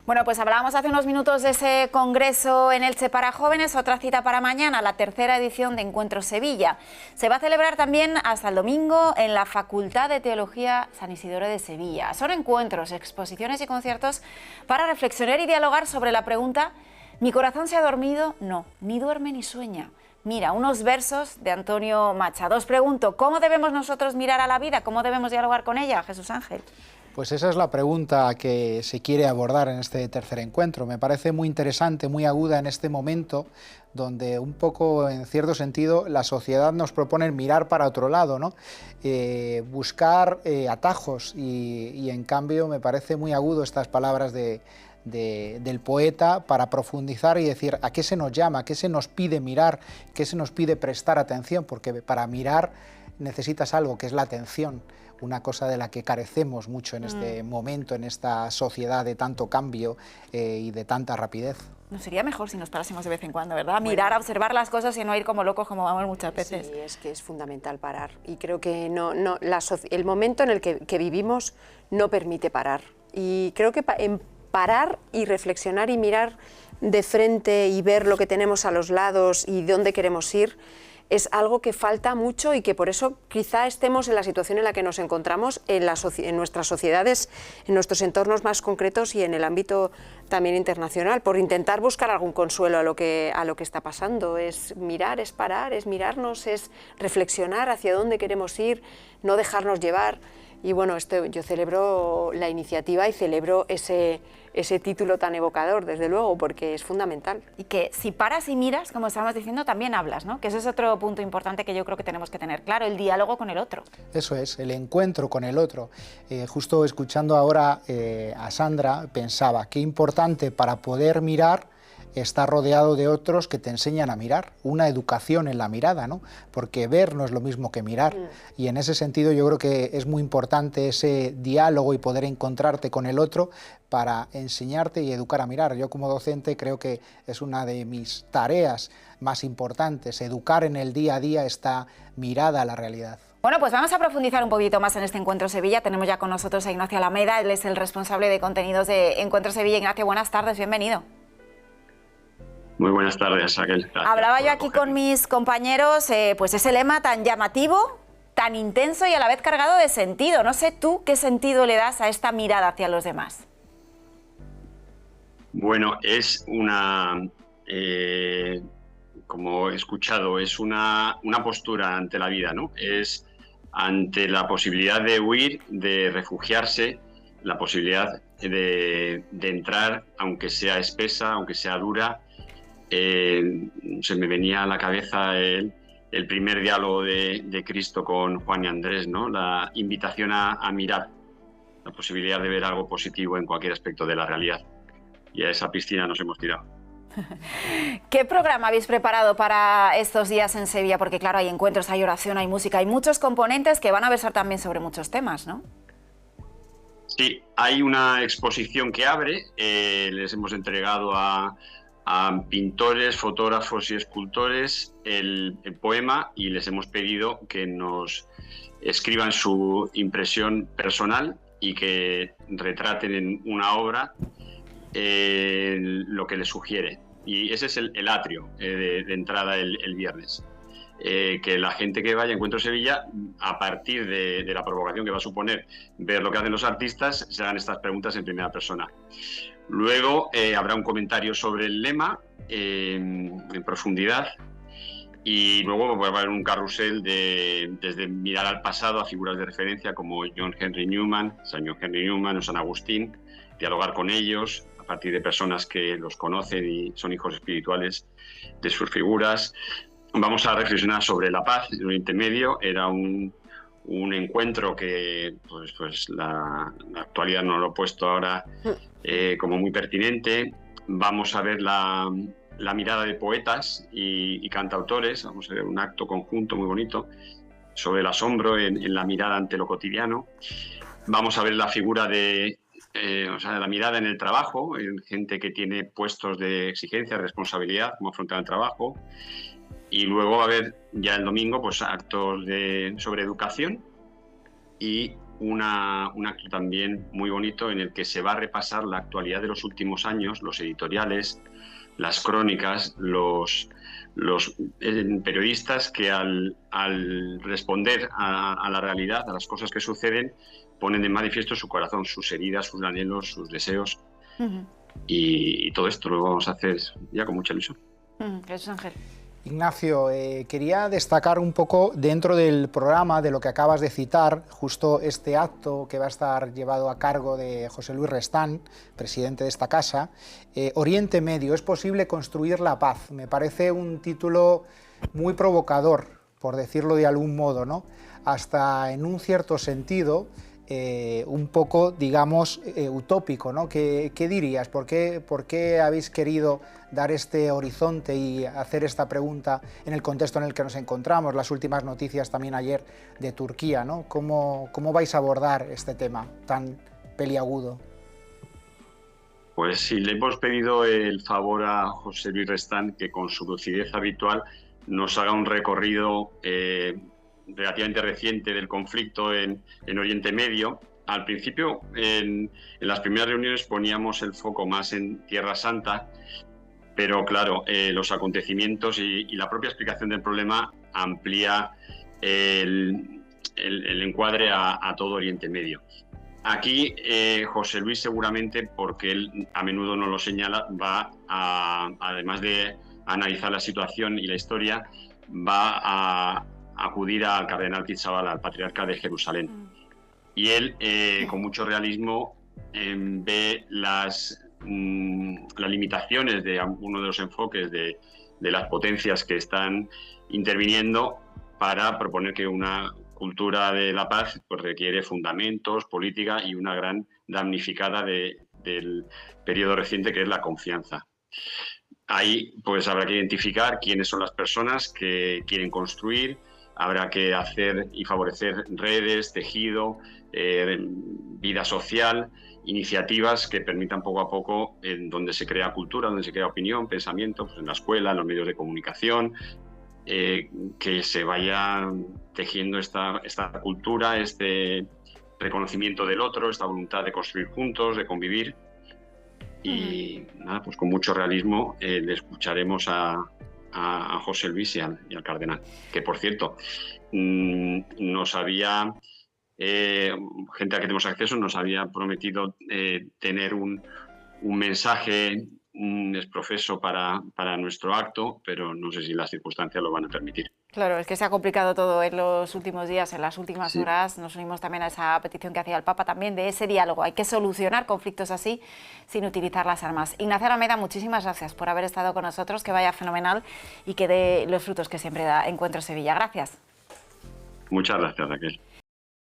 Bueno, pues hablábamos hace unos minutos de ese congreso en Elche para jóvenes, otra cita para mañana, la tercera edición de Encuentro Sevilla. Se va a celebrar también hasta el domingo en la Facultad de Teología San Isidoro de Sevilla. Son encuentros, exposiciones y conciertos para reflexionar y dialogar sobre la pregunta: ¿mi corazón se ha dormido? No, ni duerme ni sueña. Mira, unos versos de Antonio Machado. Os pregunto, ¿cómo debemos nosotros mirar a la vida? ¿Cómo debemos dialogar con ella, Jesús Ángel? Pues esa es la pregunta que se quiere abordar en este tercer encuentro. Me parece muy interesante, muy aguda en este momento, donde un poco, en cierto sentido, la sociedad nos propone mirar para otro lado, ¿no? Buscar atajos y en cambio me parece muy agudo estas palabras del poeta para profundizar y decir a qué se nos llama, a qué se nos pide mirar, qué se nos pide prestar atención, porque para mirar necesitas algo que es la atención, una cosa de la que carecemos mucho en este momento, en esta sociedad de tanto cambio y de tanta rapidez. ¿No sería mejor si nos parásemos de vez en cuando, verdad? Mirar, observar las cosas y no ir como locos como vamos muchas veces. Sí, es que es fundamental parar. Y creo que el momento en el que vivimos no permite parar. Y creo que en parar y reflexionar y mirar de frente y ver lo que tenemos a los lados y dónde queremos ir es algo que falta mucho y que por eso quizá estemos en la situación en la que nos encontramos en nuestras sociedades, en nuestros entornos más concretos y en el ámbito también internacional, por intentar buscar algún consuelo a lo que está pasando. Es mirar, es parar, es mirarnos, es reflexionar hacia dónde queremos ir, no dejarnos llevar. Y bueno, yo celebro la iniciativa y celebro ese título tan evocador, desde luego, porque es fundamental. Y que si paras y miras, como estábamos diciendo, también hablas, ¿no? Que ese es otro punto importante que yo creo que tenemos que tener claro, el diálogo con el otro. Eso es, el encuentro con el otro. Justo escuchando ahora a Sandra, pensaba qué importante para poder mirar estar rodeado de otros que te enseñan a mirar, una educación en la mirada, ¿no? Porque ver no es lo mismo que mirar. Y en ese sentido yo creo que es muy importante ese diálogo y poder encontrarte con el otro para enseñarte y educar a mirar. Yo como docente creo que es una de mis tareas más importantes, educar en el día a día esta mirada a la realidad. Bueno, pues vamos a profundizar un poquito más en este Encuentro Sevilla. Tenemos ya con nosotros a Ignacio Alameda, él es el responsable de contenidos de Encuentro Sevilla. Ignacio, buenas tardes, bienvenido. Muy buenas tardes, Raquel. Hablaba yo aquí con mis compañeros, pues ese lema tan llamativo, tan intenso y a la vez cargado de sentido. No sé tú qué sentido le das a esta mirada hacia los demás. Bueno, es como he escuchado, es una postura ante la vida, ¿no? Es ante la posibilidad de huir, de refugiarse, la posibilidad de entrar, aunque sea espesa, aunque sea dura. Se me venía a la cabeza el primer diálogo de Cristo con Juan y Andrés, ¿no? La invitación a mirar, la posibilidad de ver algo positivo en cualquier aspecto de la realidad. Y a esa piscina nos hemos tirado. ¿Qué programa habéis preparado para estos días en Sevilla? Porque claro, hay encuentros, hay oración, hay música, hay muchos componentes que van a versar también sobre muchos temas, ¿no? Sí, hay una exposición que abre, les hemos entregado a pintores, fotógrafos y escultores el poema y les hemos pedido que nos escriban su impresión personal y que retraten en una obra lo que les sugiere. Y ese es el atrio de entrada el viernes. Que la gente que vaya a Encuentro Sevilla, a partir de la provocación que va a suponer ver lo que hacen los artistas, se hagan estas preguntas en primera persona. Luego habrá un comentario sobre el lema en profundidad y luego va a haber un carrusel desde mirar al pasado a figuras de referencia como John Henry Newman, San John Henry Newman o San Agustín, dialogar con ellos a partir de personas que los conocen y son hijos espirituales de sus figuras. Vamos a reflexionar sobre la paz en Oriente Medio. Era un encuentro que pues la actualidad nos lo ha puesto ahora como muy pertinente. Vamos a ver la mirada de poetas y cantautores. Vamos a ver un acto conjunto muy bonito sobre el asombro en la mirada ante lo cotidiano. Vamos a ver la figura de la mirada en el trabajo, en gente que tiene puestos de exigencia, responsabilidad, cómo afrontar el trabajo. Y luego va a haber ya el domingo pues actos sobre educación y un acto también muy bonito en el que se va a repasar la actualidad de los últimos años, los editoriales, las crónicas, los periodistas que al responder a la realidad, a las cosas que suceden, ponen de manifiesto su corazón, sus heridas, sus anhelos, sus deseos. Y todo esto lo vamos a hacer ya con mucha ilusión. Jesús Ángel. Ignacio, quería destacar un poco dentro del programa, de lo que acabas de citar, justo este acto que va a estar llevado a cargo de José Luis Restán, presidente de esta casa, Oriente Medio, ¿es posible construir la paz? Me parece un título muy provocador, por decirlo de algún modo, ¿no? Hasta en un cierto sentido, un poco, digamos, utópico, ¿no? ¿Qué dirías? ¿Por qué habéis querido dar este horizonte y hacer esta pregunta en el contexto en el que nos encontramos? Las últimas noticias también ayer de Turquía, ¿no? ¿Cómo vais a abordar este tema tan peliagudo? Pues sí, le hemos pedido el favor a José Luis Restán que con su lucidez habitual nos haga un recorrido relativamente reciente del conflicto en Oriente Medio. Al principio, en las primeras reuniones poníamos el foco más en Tierra Santa, pero claro, los acontecimientos y la propia explicación del problema amplía el encuadre a todo Oriente Medio. Aquí José Luis seguramente, porque él a menudo nos lo señala, va a, además de analizar la situación y la historia, va a acudir al cardenal Pizzabal, al patriarca de Jerusalén. Y él, con mucho realismo, ve las limitaciones de uno de los enfoques de las potencias que están interviniendo para proponer que una cultura de la paz pues requiere fundamentos, política y una gran damnificada del periodo reciente, que es la confianza. Ahí pues habrá que identificar quiénes son las personas que quieren construir. Habrá que hacer y favorecer redes, tejido, vida social, iniciativas que permitan poco a poco, en donde se crea cultura, donde se crea opinión, pensamiento, pues en la escuela, en los medios de comunicación, que se vaya tejiendo esta cultura, este reconocimiento del otro, esta voluntad de construir juntos, de convivir. Y nada, pues con mucho realismo le escucharemos a José Luis y al cardenal, que por cierto nos había, gente a la que tenemos acceso, nos había prometido tener un mensaje exprofeso para nuestro acto, pero no sé si las circunstancias lo van a permitir. Claro, es que se ha complicado todo en los últimos días, en las últimas horas. Nos unimos también a esa petición que hacía el Papa también de ese diálogo. Hay que solucionar conflictos así sin utilizar las armas. Ignacio Alameda, muchísimas gracias por haber estado con nosotros, que vaya fenomenal y que dé los frutos que siempre da Encuentro Sevilla. Gracias. Muchas gracias, Raquel.